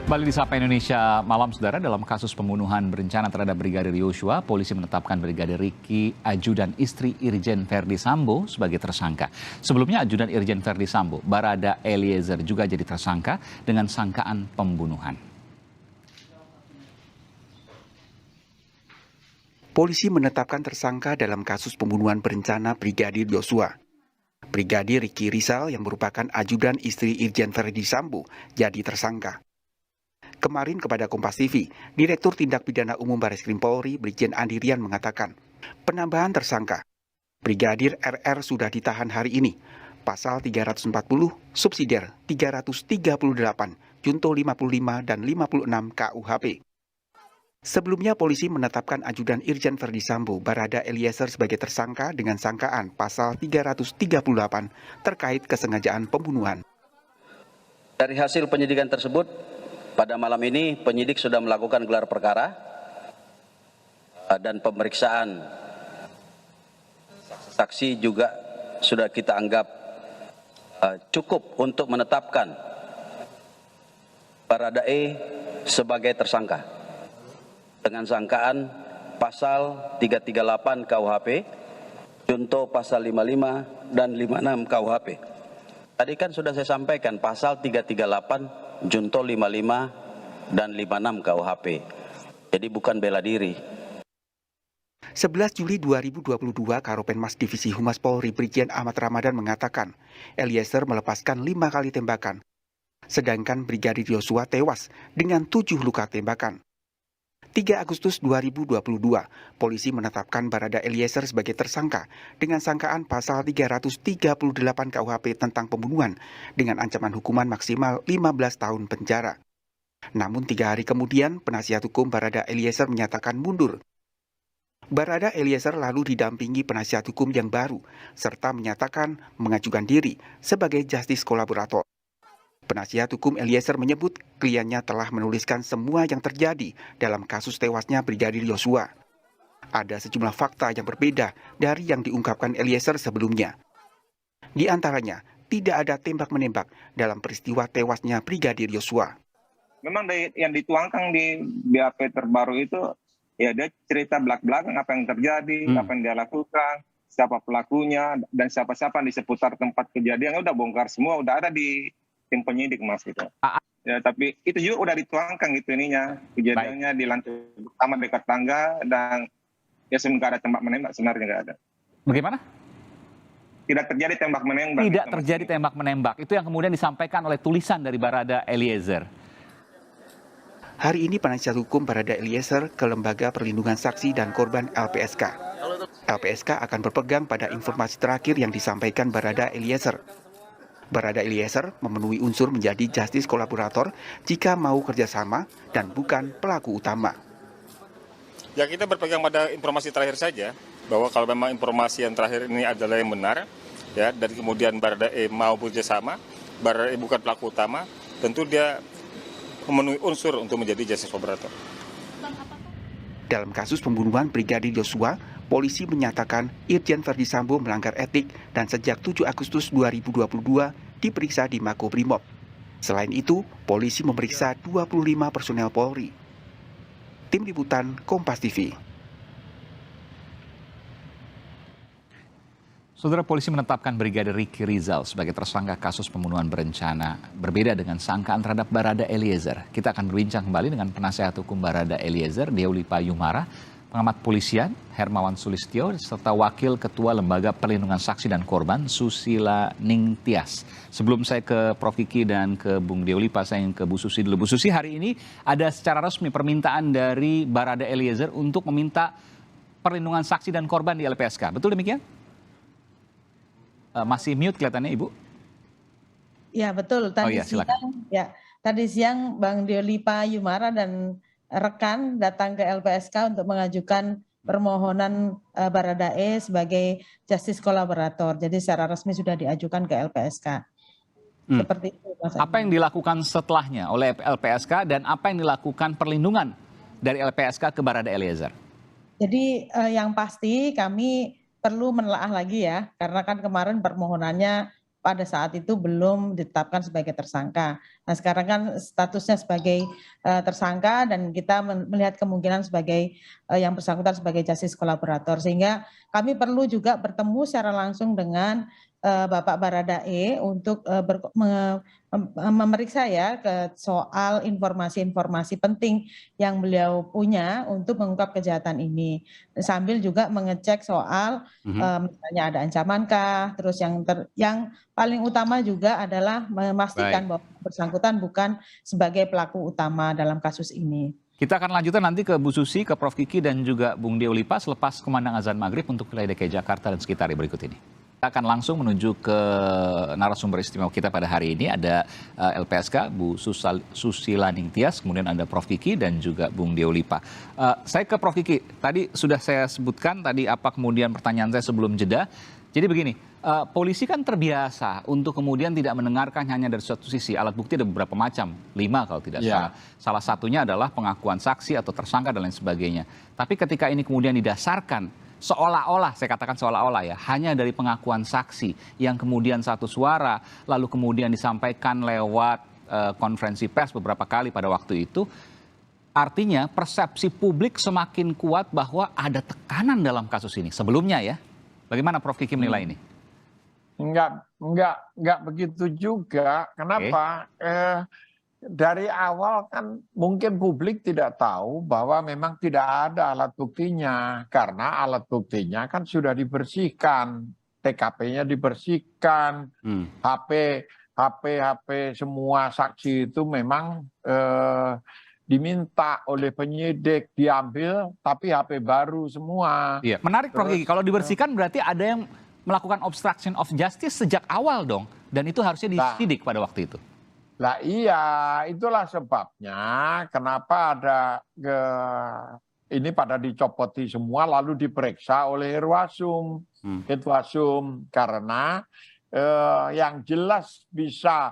Kembali di Sapa Indonesia Malam, Saudara. Dalam kasus pembunuhan berencana terhadap Brigadir Yosua, polisi menetapkan Brigadir Ricky, ajudan istri Irjen Verdi Sambo sebagai tersangka. Sebelumnya ajudan Irjen Verdi Sambo, Barada Eliezer, juga jadi tersangka dengan sangkaan pembunuhan. Polisi menetapkan tersangka dalam kasus pembunuhan berencana Brigadir Yosua. Brigadir Ricky Rizal yang merupakan ajudan istri Irjen Verdi Sambo jadi tersangka. Kemarin kepada Kompas TV, Direktur Tindak Pidana Umum Barreskrim Polri, Brigjen Andirian mengatakan, penambahan tersangka. Brigadir RR sudah ditahan hari ini. Pasal 340, subsidiar 338, junto 55 dan 56 KUHP. Sebelumnya polisi menetapkan ajudan Irjen Verdi Sambo, Barada Eliezer sebagai tersangka dengan sangkaan pasal 338 terkait kesengajaan pembunuhan. Dari hasil penyidikan tersebut, pada malam ini penyidik sudah melakukan gelar perkara dan pemeriksaan saksi juga sudah kita anggap cukup untuk menetapkan Barada E sebagai tersangka dengan sangkaan pasal 338 KUHP, junto pasal 55 dan 56 KUHP. Tadi kan sudah saya sampaikan pasal 338 junto 55 dan 56 KUHP. Jadi bukan bela diri. 11 Juli 2022, Karopenmas Divisi Humas Polri Brigjen Ahmad Ramadan mengatakan, Eliezer melepaskan 5 kali tembakan, sedangkan Brigadir Yosua tewas dengan 7 luka tembakan. 3 Agustus 2022, polisi menetapkan Barada Eliezer sebagai tersangka dengan sangkaan pasal 338 KUHP tentang pembunuhan dengan ancaman hukuman maksimal 15 tahun penjara. Namun 3 hari kemudian, penasihat hukum Barada Eliezer menyatakan mundur. Barada Eliezer lalu didampingi penasihat hukum yang baru, serta menyatakan mengajukan diri sebagai justice kolaborator. Penasihat hukum Eliezer menyebut kliennya telah menuliskan semua yang terjadi dalam kasus tewasnya Brigadir Yosua. Ada sejumlah fakta yang berbeda dari yang diungkapkan Eliezer sebelumnya. Di antaranya, tidak ada tembak-menembak dalam peristiwa tewasnya Brigadir Yosua. Memang yang dituangkan di BAP terbaru itu, ya dia cerita belak-belakan apa yang terjadi, apa yang dia lakukan, siapa pelakunya, dan siapa-siapa di seputar tempat kejadian, udah bongkar semua, udah ada di tim penyidik, Mas, gitu. Ya, tapi itu juga udah dituangkan gitu ininya, kejadiannya di lantai pertama dekat tangga, dan ya sebenarnya ada tembak menembak, sebenarnya nggak ada. Bagaimana? Tidak terjadi tembak menembak. Tidak terjadi tembak menembak. Itu yang kemudian disampaikan oleh tulisan dari Barada Eliezer. Hari ini penasihat hukum Barada Eliezer ke Lembaga Perlindungan Saksi dan Korban LPSK. LPSK akan berpegang pada informasi terakhir yang disampaikan Barada Eliezer. Barada Eliezer memenuhi unsur menjadi justice kolaborator jika mau kerjasama dan bukan pelaku utama. Ya, kita berpegang pada informasi terakhir saja, bahwa kalau memang informasi yang terakhir ini adalah yang benar, ya, dan kemudian Barada E mau bekerjasama, Barada E bukan pelaku utama, tentu dia memenuhi unsur untuk menjadi justice kolaborator. Dalam kasus pembunuhan Brigadir Yosua, polisi menyatakan Irjen Verdi Sambo melanggar etik dan sejak 7 Agustus 2022 diperiksa di Makobrimob. Selain itu, polisi memeriksa 25 personel Polri. Tim Liputan Kompas TV. Saudara, polisi menetapkan Brigadir Ricky Rizal sebagai tersangka kasus pembunuhan berencana. Berbeda dengan sangkaan terhadap Barada Eliezer. Kita akan berbincang kembali dengan penasihat hukum Barada Eliezer, Deoli Payumara, pengamat polisian Hermawan Sulistyo, serta Wakil Ketua Lembaga Perlindungan Saksi dan Korban Susila Ningtyas. Sebelum saya ke Prof Kiki dan ke Bung Deoli, saya ingin ke Bu Susi dulu. Bu Susi, hari ini ada secara resmi permintaan dari Barada Eliezer untuk meminta perlindungan saksi dan korban di LPSK. Betul demikian? Masih mute kelihatannya, Ibu? Ya, betul. Tadi siang Bang Deoli Payumara dan rekan datang ke LPSK untuk mengajukan permohonan Barada E sebagai justice kolaborator. Jadi secara resmi sudah diajukan ke LPSK. Seperti itu, Mas. Apa yang dilakukan setelahnya oleh LPSK dan apa yang dilakukan perlindungan dari LPSK ke Barada Eliezer? Jadi yang pasti kami perlu menelaah lagi ya, karena kan kemarin permohonannya pada saat itu belum ditetapkan sebagai tersangka. Nah sekarang kan statusnya sebagai tersangka dan kita melihat kemungkinan sebagai yang bersangkutan sebagai justice kolaborator, sehingga kami perlu juga bertemu secara langsung dengan Bapak Baradae untuk memeriksa ya ke soal informasi-informasi penting yang beliau punya untuk mengungkap kejahatan ini, sambil juga mengecek soal misalnya ada ancamankah, terus yang paling utama juga adalah memastikan bahwa bersangkutan bukan sebagai pelaku utama dalam kasus ini. Kita akan lanjutkan nanti ke Bu Susi, ke Prof. Kiki dan juga Bung Deo Lipa selepas kumandang azan maghrib untuk wilayah DKI Jakarta dan sekitarnya berikut ini. Kita akan langsung menuju ke narasumber istimewa kita pada hari ini. Ada LPSK, Bu Susila Ningtyas, kemudian ada Prof. Kiki dan juga Bung Deo Lipa. Saya ke Prof. Kiki, tadi sudah saya sebutkan tadi apa kemudian pertanyaan saya sebelum jeda. Jadi begini, polisi kan terbiasa untuk kemudian tidak mendengarkan hanya dari suatu sisi. Alat bukti ada beberapa macam, 5 kalau tidak salah. Salah satunya adalah pengakuan saksi atau tersangka dan lain sebagainya. Tapi ketika ini kemudian didasarkan seolah-olah, saya katakan seolah-olah ya, hanya dari pengakuan saksi yang kemudian satu suara, lalu kemudian disampaikan lewat konferensi pers beberapa kali pada waktu itu, artinya persepsi publik semakin kuat bahwa ada tekanan dalam kasus ini. Sebelumnya ya, bagaimana Prof. Kiki menilai ini? Enggak begitu juga. Kenapa? Dari awal kan mungkin publik tidak tahu bahwa memang tidak ada alat buktinya, karena alat buktinya kan sudah dibersihkan, TKP-nya dibersihkan, HP semua saksi itu memang diminta oleh penyidik diambil, tapi HP baru semua. Iya, menarik Prof. Kiki. Kalau dibersihkan berarti ada yang melakukan obstruction of justice sejak awal dong, dan itu harusnya disidik pada waktu itu. Lah iya, itulah sebabnya kenapa ada ini pada dicopoti semua lalu diperiksa oleh Irwasum, Itwasum, karena yang jelas bisa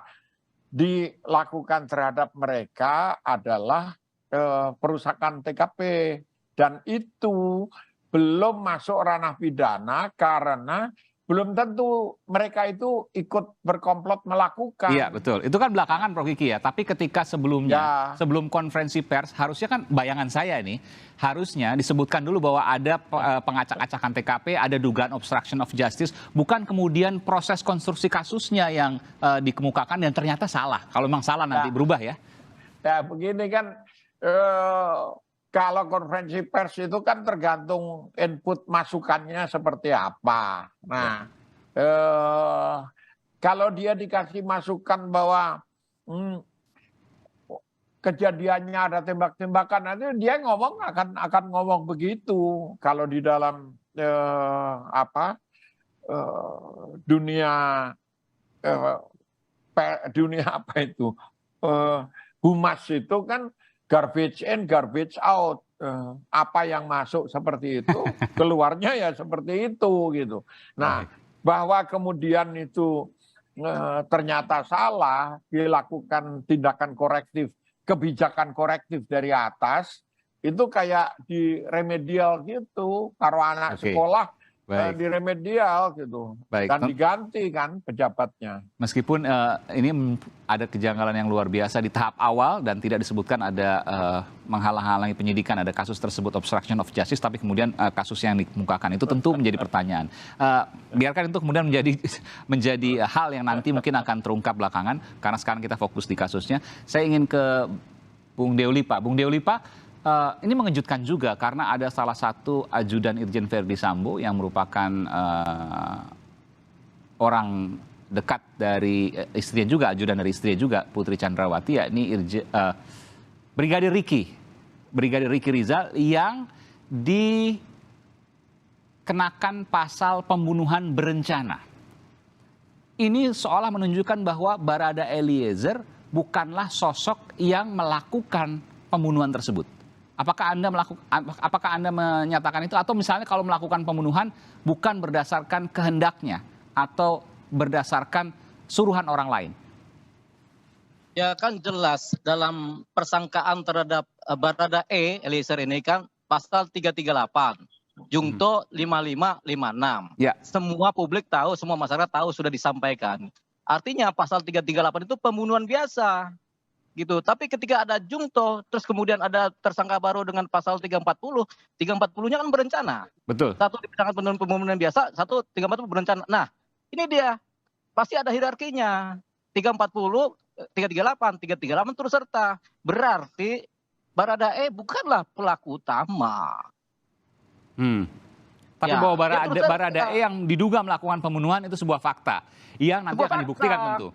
dilakukan terhadap mereka adalah perusakan TKP, dan itu belum masuk ranah pidana karena belum tentu mereka itu ikut berkomplot melakukan. Iya betul, itu kan belakangan Prof. Kiki ya, tapi ketika sebelumnya, sebelum konferensi pers, harusnya kan bayangan saya nih, harusnya disebutkan dulu bahwa ada pengacak-acakan TKP, ada dugaan obstruction of justice, bukan kemudian proses konstruksi kasusnya yang dikemukakan dan ternyata salah. Kalau memang salah nanti berubah ya. Ya begini kan, kalau konferensi pers itu kan tergantung input masukannya seperti apa. Nah, kalau dia dikasih masukan bahwa kejadiannya ada tembak-tembakan, nanti dia ngomong akan ngomong begitu. Kalau di dalam dunia apa itu humas itu kan garbage in, garbage out. Apa yang masuk seperti itu, keluarnya ya seperti itu gitu. Nah, bahwa kemudian itu ternyata salah, dilakukan tindakan korektif, kebijakan korektif dari atas, itu kayak di remedial gitu, kalau anak sekolah di remedial gitu. Dan diganti kan pejabatnya. Meskipun ini ada kejanggalan yang luar biasa di tahap awal dan tidak disebutkan ada menghalang-halangi penyidikan, ada kasus tersebut obstruction of justice, tapi kemudian kasus yang dikemukakan itu tentu menjadi pertanyaan. Biarkan itu kemudian menjadi hal yang nanti mungkin akan terungkap belakangan, karena sekarang kita fokus di kasusnya. Saya ingin ke Bung Deo Lipa. Bung Deo Lipa, ini mengejutkan juga karena ada salah satu ajudan Irjen Verdi Sambo yang merupakan orang dekat dari istrinya juga, ajudan dari istrinya juga, Putri Chandrawati, yakni Brigadir Ricky Rizal yang dikenakan pasal pembunuhan berencana. Ini seolah menunjukkan bahwa Barada Eliezer bukanlah sosok yang melakukan pembunuhan tersebut. Apakah Anda menyatakan itu, atau misalnya kalau melakukan pembunuhan bukan berdasarkan kehendaknya atau berdasarkan suruhan orang lain? Ya kan jelas dalam persangkaan terhadap Barada Eliezer ini kan pasal 338, Jungto 5556. Ya. Semua publik tahu, semua masyarakat tahu, sudah disampaikan. Artinya pasal 338 itu pembunuhan biasa. Gitu. Tapi ketika ada jungto, terus kemudian ada tersangka baru dengan pasal 340, 340-nya kan berencana. Betul. Satu dipidana pembunuhan biasa, satu 340 berencana. Nah, ini dia. Pasti ada hierarkinya. 340, 338, 338 turut serta. Berarti Baradae bukanlah pelaku utama. Tapi Ya, bahwa dia Baradae yang diduga melakukan pembunuhan itu sebuah fakta yang nanti Sebuah akan fakta. dibuktikan tentu.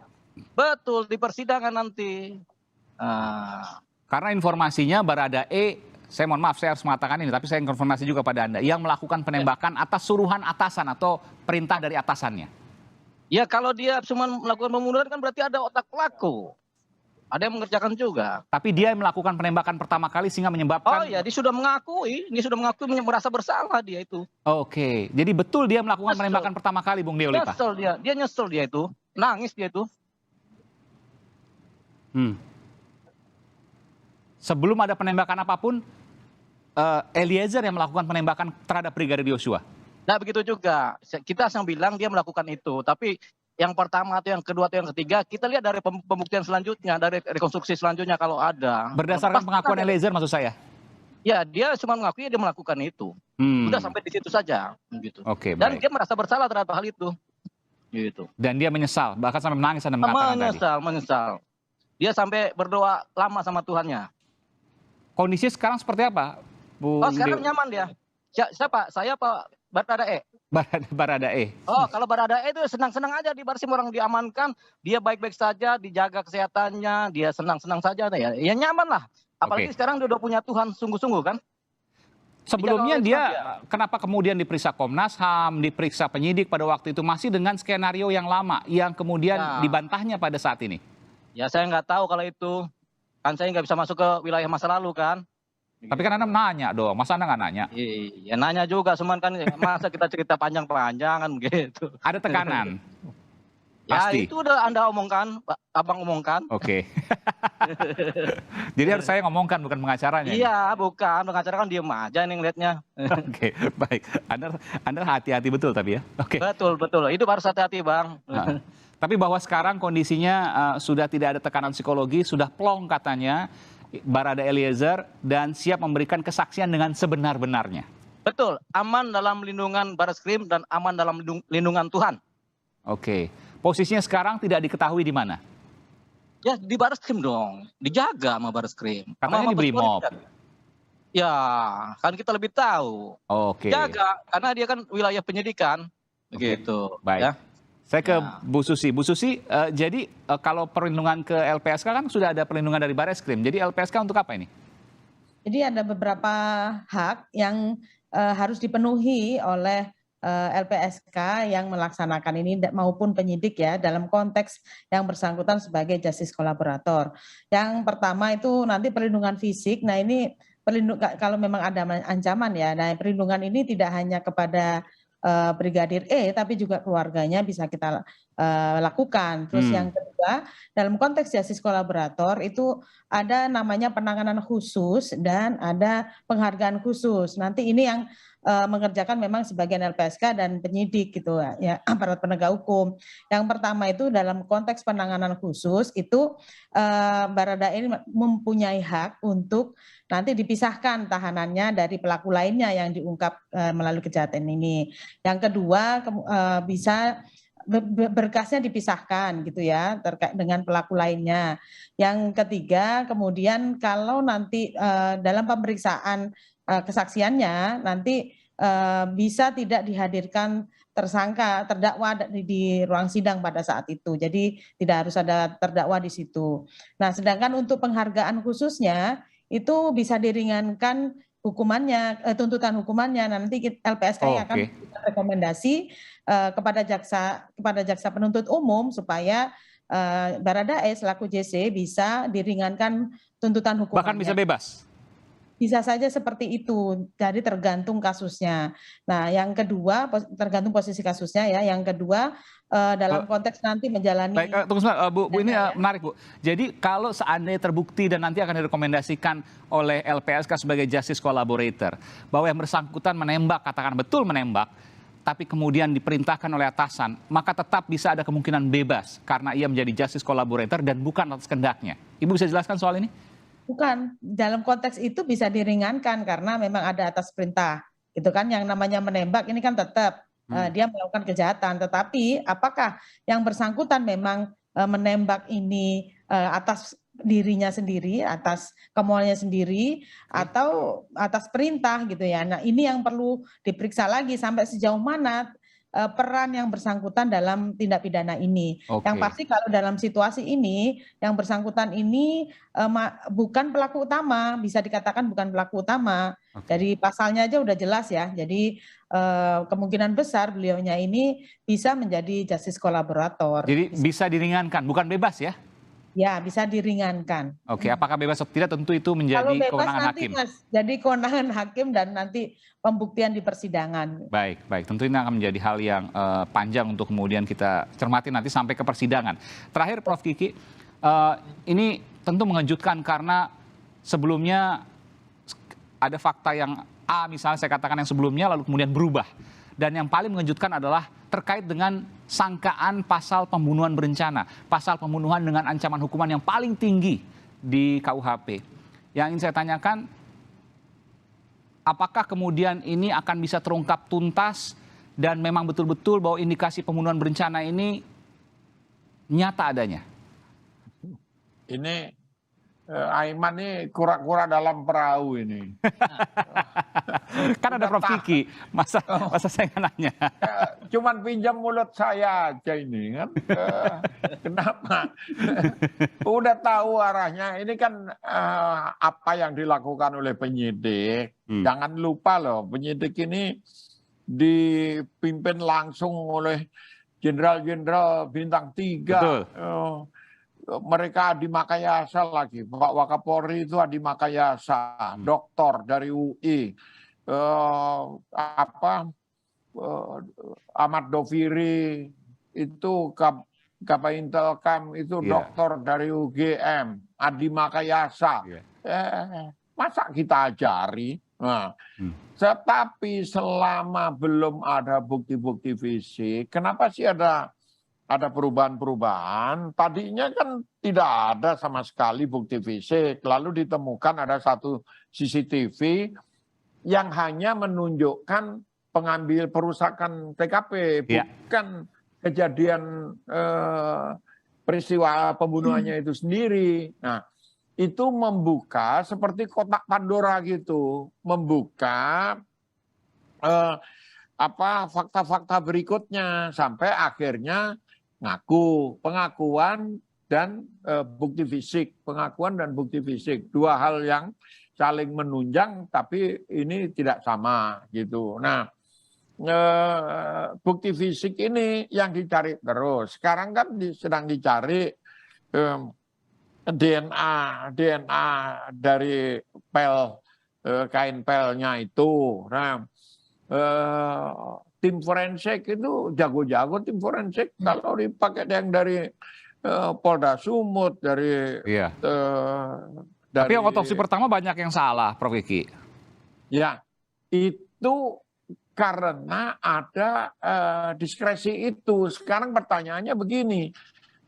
Betul, di persidangan nanti. Karena informasinya Baradae, saya mohon maaf saya harus mengatakan ini, tapi saya konfirmasi juga pada Anda, yang melakukan penembakan atas suruhan atasan atau perintah dari atasannya. Ya kalau dia cuma melakukan pembunuhan kan berarti ada otak pelaku. Ada yang mengerjakan juga. Tapi dia melakukan penembakan pertama kali sehingga menyebabkan... Oh ya, dia sudah mengakui merasa bersalah dia itu. Oke, jadi betul dia melakukan penembakan pertama kali, Bung Deolipa? Nyesel dia itu, nangis dia itu. Sebelum ada penembakan apapun, Eliezer yang melakukan penembakan terhadap Brigadir Yosua. Nah begitu juga, kita yang bilang dia melakukan itu, tapi yang pertama atau yang kedua atau yang ketiga, kita lihat dari pembuktian selanjutnya, dari rekonstruksi selanjutnya kalau ada. Berdasarkan pengakuan Eliezer maksud saya? Ya, dia cuma mengakui dia melakukan itu. Sudah sampai di situ saja. Gitu. Oke, dan baik. dia merasa bersalah terhadap hal itu. Gitu. Dan dia menyesal, bahkan sampai menangis Anda mengatakan tadi. Menyesal. Dia sampai berdoa lama sama Tuhannya. Kondisi sekarang seperti apa, Bu? Sekarang nyaman dia. Siapa? Saya Pak Baradae. Baradae. Kalau Baradae itu senang-senang aja di Barsim, orang diamankan, dia baik-baik saja, dijaga kesehatannya, dia senang-senang saja ya nyaman lah. Apalagi sekarang dia udah punya Tuhan sungguh-sungguh kan. Sebelumnya dia kenapa kemudian diperiksa Komnas HAM, diperiksa penyidik pada waktu itu masih dengan skenario yang lama yang kemudian dibantahnya pada saat ini? Ya saya nggak tahu kalau itu, kan saya nggak bisa masuk ke wilayah masa lalu kan. Tapi kan Anda nanya dong, masa Anda nggak nanya? Iya nanya juga, cuman kan masa kita cerita panjang-panjang kan gitu. Ada tekanan? Ya Pasti. itu udah Anda omongkan, Abang omongkan. Oke. Jadi harus saya ngomongkan, bukan pengacaranya? Iya, bukan. Pengacara kan diem aja nih ngeliatnya. Oke, baik. Anda hati-hati betul tapi ya? Oke. Betul. Itu harus hati-hati Bang. Tapi bahwa sekarang kondisinya sudah tidak ada tekanan psikologi, sudah plong katanya Barada Eliezer dan siap memberikan kesaksian dengan sebenar-benarnya. Betul, aman dalam lindungan Barreskrim dan aman dalam lindungan Tuhan. Oke, posisinya sekarang tidak diketahui di mana? Ya di Barreskrim dong, dijaga sama Barreskrim. Katanya di Brimob. Ya, kan kita lebih tahu. Oke. Jaga, karena dia kan wilayah penyidikan. Begitu. Baik. Ya. Saya ke Bu Susi. Bu Susi, jadi kalau perlindungan ke LPSK kan sudah ada perlindungan dari Barreskrim. Jadi LPSK untuk apa ini? Jadi ada beberapa hak yang harus dipenuhi oleh LPSK yang melaksanakan ini maupun penyidik ya dalam konteks yang bersangkutan sebagai justice kolaborator. Yang pertama itu nanti perlindungan fisik. Nah ini kalau memang ada ancaman ya. Nah perlindungan ini tidak hanya kepada Brigadir E, tapi juga keluarganya bisa kita lakukan. Terus yang kedua, dalam konteks justice kolaborator itu ada namanya penanganan khusus dan ada penghargaan khusus. Nanti ini yang mengerjakan memang sebagian LPSK dan penyidik gitu ya, aparat penegak hukum. Yang pertama itu dalam konteks penanganan khusus itu Baradae ini mempunyai hak untuk nanti dipisahkan tahanannya dari pelaku lainnya yang diungkap melalui kejahatan ini. Yang kedua bisa berkasnya dipisahkan gitu ya terkait dengan pelaku lainnya. Yang ketiga kemudian kalau nanti dalam pemeriksaan kesaksiannya nanti bisa tidak dihadirkan terdakwa di ruang sidang pada saat itu. Jadi tidak harus ada terdakwa di situ. Nah, sedangkan untuk penghargaan khususnya itu bisa diringankan hukumannya, tuntutan hukumannya. Nanti LPSK yang akan rekomendasi kepada jaksa penuntut umum supaya Baradae selaku JC bisa diringankan tuntutan hukumannya. Bahkan bisa bebas? Bisa saja seperti itu, jadi tergantung kasusnya. Nah, yang kedua tergantung posisi kasusnya ya. Yang kedua dalam konteks nanti menjalani. Baik, tunggu sebentar, Bu ini menarik Bu. Jadi kalau seandainya terbukti dan nanti akan direkomendasikan oleh LPSK sebagai justice collaborator bahwa yang bersangkutan menembak, katakan betul menembak, tapi kemudian diperintahkan oleh atasan, maka tetap bisa ada kemungkinan bebas karena ia menjadi justice collaborator dan bukan atas kehendaknya. Ibu bisa jelaskan soal ini? Bukan, dalam konteks itu bisa diringankan karena memang ada atas perintah. Itu kan yang namanya menembak ini kan tetap dia melakukan kejahatan, tetapi apakah yang bersangkutan memang menembak ini atas dirinya sendiri, atas kemauannya sendiri, atau atas perintah gitu ya. Nah ini yang perlu diperiksa lagi sampai sejauh mana peran yang bersangkutan dalam tindak pidana ini. Yang pasti kalau dalam situasi ini, yang bersangkutan ini bukan pelaku utama, bisa dikatakan bukan pelaku utama. Dari pasalnya aja udah jelas ya. Jadi kemungkinan besar beliaunya ini bisa menjadi justice collaborator. Jadi bisa diringankan, bukan bebas ya? Ya, bisa diringankan. Oke, apakah bebas atau tidak tentu itu menjadi kewenangan hakim. Mas, jadi kewenangan hakim dan nanti pembuktian di persidangan. Baik, tentu ini akan menjadi hal yang panjang untuk kemudian kita cermati nanti sampai ke persidangan. Terakhir Prof. Kiki, ini tentu mengejutkan karena sebelumnya ada fakta yang A misalnya saya katakan yang sebelumnya lalu kemudian berubah. Dan yang paling mengejutkan adalah terkait dengan sangkaan pasal pembunuhan berencana. Pasal pembunuhan dengan ancaman hukuman yang paling tinggi di KUHP. Yang ingin saya tanyakan, apakah kemudian ini akan bisa terungkap tuntas dan memang betul-betul bahwa indikasi pembunuhan berencana ini nyata adanya? Ini Aiman ini kura-kura dalam perahu ini. Kan ada Prof. Kiki, masa saya nggak nanya. Cuman pinjam mulut saya aja ini kan. Kenapa? Udah tahu arahnya. Ini kan apa yang dilakukan oleh penyidik. Jangan lupa loh, penyidik ini dipimpin langsung oleh jenderal-jenderal bintang 3. Betul. Mereka Adi Makayasa lagi, Pak Wakapolri itu Adi Makayasa, doktor dari UI, Ahmad Doviri itu Kabaintelkam itu doktor dari UGM, Adi Makayasa. Masa kita ajari? Nah, tetapi selama belum ada bukti-bukti fisik, kenapa sih ada perubahan-perubahan? Tadinya kan tidak ada sama sekali bukti fisik, lalu ditemukan ada satu CCTV yang hanya menunjukkan pengambil perusakan TKP, bukan kejadian peristiwa pembunuhannya itu sendiri. Nah, itu membuka seperti kotak Pandora gitu, membuka fakta-fakta berikutnya sampai akhirnya pengakuan dan bukti fisik, pengakuan dan bukti fisik, dua hal yang saling menunjang tapi ini tidak sama gitu. Nah, bukti fisik ini yang dicari terus. Sekarang kan sedang dicari DNA dari kain pelnya itu. Nah, tim forensik itu jago-jago tim forensik. Kalau dipakai yang dari Polda Sumut, dari tapi yang otopsi pertama banyak yang salah, Prof. Kiki. Ya, itu karena ada diskresi itu. Sekarang pertanyaannya begini,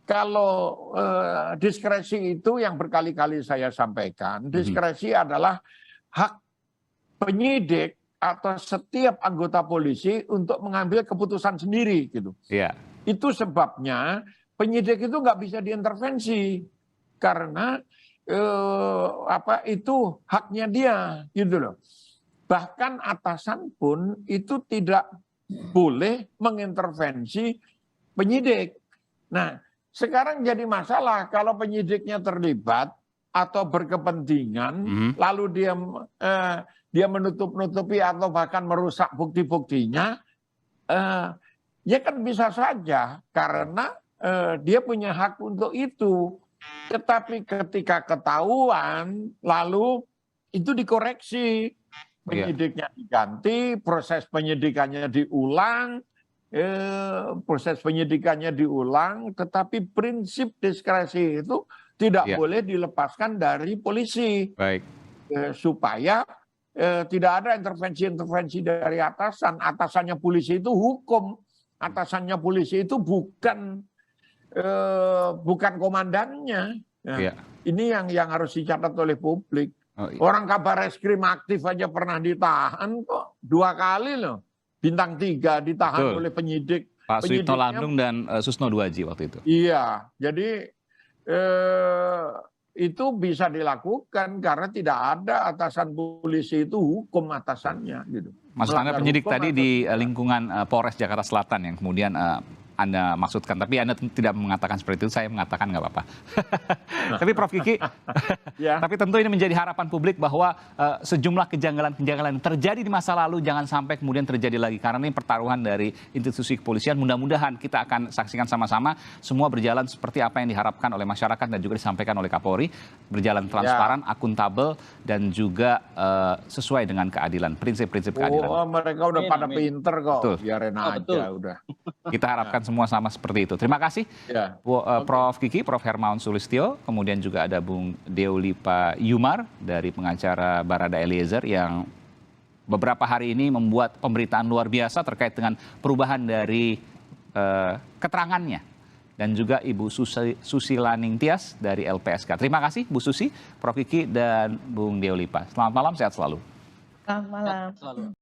kalau diskresi itu yang berkali-kali saya sampaikan, diskresi adalah hak penyidik atau setiap anggota polisi untuk mengambil keputusan sendiri gitu. Itu sebabnya penyidik itu nggak bisa diintervensi karena itu haknya dia gitu loh. Bahkan atasan pun itu tidak boleh mengintervensi penyidik. Nah, sekarang jadi masalah kalau penyidiknya terlibat atau berkepentingan, lalu dia menutup-nutupi atau bahkan merusak bukti-buktinya, ya kan bisa saja karena dia punya hak untuk itu. Tetapi ketika ketahuan, lalu itu dikoreksi, penyidiknya diganti, proses penyidikannya diulang, tetapi prinsip diskresi itu tidak boleh dilepaskan dari polisi, supaya tidak ada intervensi-intervensi dari atasan. Atasannya polisi itu hukum, atasannya polisi itu bukan komandannya. Nah, Iya. Ini yang harus dicatat oleh publik. Oh, iya. Orang kabar reskrim aktif aja pernah ditahan kok 2 kali loh. Bintang 3 ditahan Betul. oleh penyidik. Pak Suitno Penyidiknya- Landung dan Susno Duaji waktu itu. Iya, jadi itu bisa dilakukan karena tidak ada atasan polisi itu hukum atasannya gitu. Maksud Anda Melanggar penyidik hukum tadi atau di tidak? lingkungan Polres Jakarta Selatan yang kemudian Anda maksudkan, tapi Anda tidak mengatakan seperti itu, saya mengatakan nggak apa-apa. Tapi Prof Kiki, Ya. tapi tentu ini menjadi harapan publik bahwa sejumlah kejanggalan-kejanggalan yang terjadi di masa lalu jangan sampai kemudian terjadi lagi. Karena ini pertaruhan dari institusi kepolisian, mudah-mudahan kita akan saksikan sama-sama semua berjalan seperti apa yang diharapkan oleh masyarakat dan juga disampaikan oleh Kapolri, berjalan transparan, akuntabel, dan juga sesuai dengan keadilan, prinsip-prinsip keadilan. Oh, mereka udah pada Amin. pinter kok. Betul. Biarin aja betul. udah. Kita harapkan semua sama seperti itu. Terima kasih Ya. Prof Kiki, Prof Hermawan Sulistyo, kemudian juga ada Bung Deolipa Yumar dari pengacara Barada Eliezer yang beberapa hari ini membuat pemberitaan luar biasa terkait dengan perubahan dari keterangannya. Dan juga Ibu Susila Ningtyas dari LPSK. Terima kasih Bu Susi, Prof Kiki, dan Bung Deolipa. Selamat malam, sehat selalu. Selamat malam. Selalu.